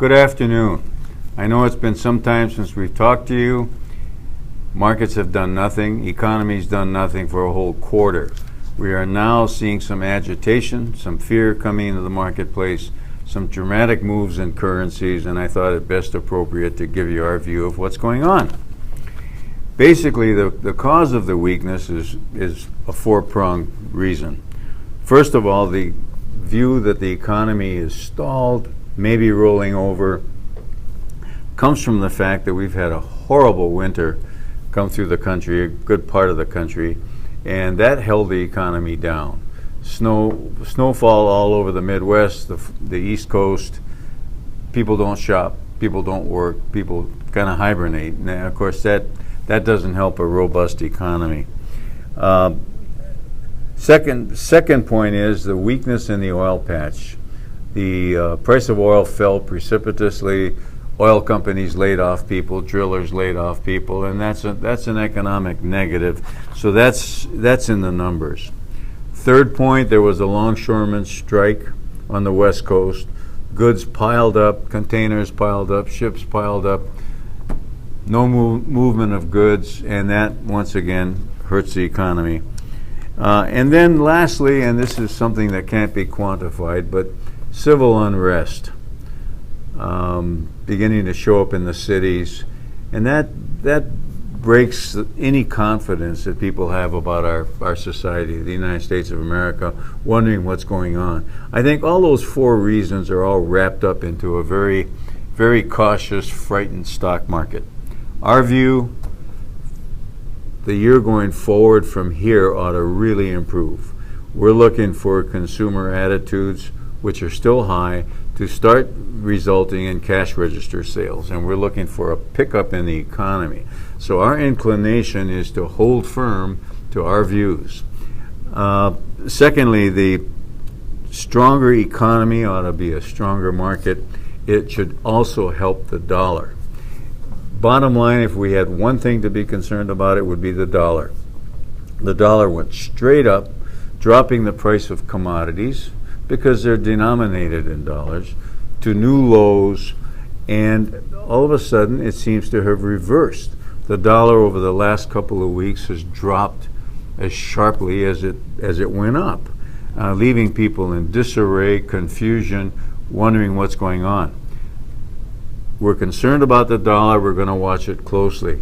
Good afternoon. I know it's been some time since we've talked to you. Markets have done nothing. Economy's done nothing for a whole quarter. We are now seeing some agitation, some fear coming into the marketplace, some dramatic moves in currencies, and I thought it best appropriate to give you our view of what's going on. Basically, the cause of the weakness is a four-pronged reason. First of all, the view that the economy is stalled, maybe rolling over, comes from the fact that we've had a horrible winter come through the country, a good part of the country, and that held the economy down. Snowfall all over the Midwest, the East Coast. People don't shop, people don't work, people kind of hibernate. And of course, that doesn't help a robust economy. Second point is the weakness in the oil patch. The price of oil fell precipitously. Oil companies laid off people, drillers laid off people, and that's an economic negative. So that's in the numbers. Third point, there was a longshoreman strike on the West Coast. Goods piled up, containers piled up, ships piled up. No movement of goods, and that once again hurts the economy. And then lastly, and this is something that can't be quantified, but civil unrest beginning to show up in the cities, and that breaks any confidence that people have about our society, the United States of America, wondering what's going on. I think all those four reasons are all wrapped up into a very, very cautious, frightened stock market. Our view, the year going forward from here ought to really improve. We're looking for consumer attitudes, which are still high, to start resulting in cash register sales, and we're looking for a pickup in the economy. So our inclination is to hold firm to our views. Secondly, the stronger economy ought to be a stronger market. It should also help the dollar. Bottom line, if we had one thing to be concerned about, it would be the dollar. The dollar went straight up, dropping the price of commodities because they're denominated in dollars to new lows, and all of a sudden it seems to have reversed. The dollar over the last couple of weeks has dropped as sharply as it went up, leaving people in disarray, confusion, wondering what's going on. We're concerned about the dollar. We're going to watch it closely.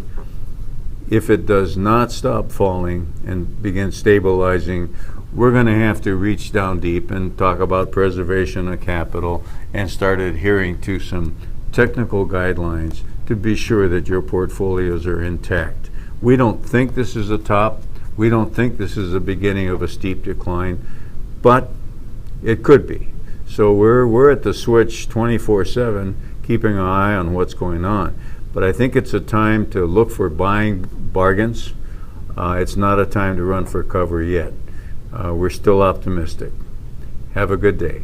If it does not stop falling and begin stabilizing, we're going to have to reach down deep and talk about preservation of capital and start adhering to some technical guidelines to be sure that your portfolios are intact. We don't think this is a top. We don't think this is the beginning of a steep decline, but it could be. So we're at the switch 24/7, keeping an eye on what's going on. But I think it's a time to look for buying bargains. It's not a time to run for cover yet. We're still optimistic. Have a good day.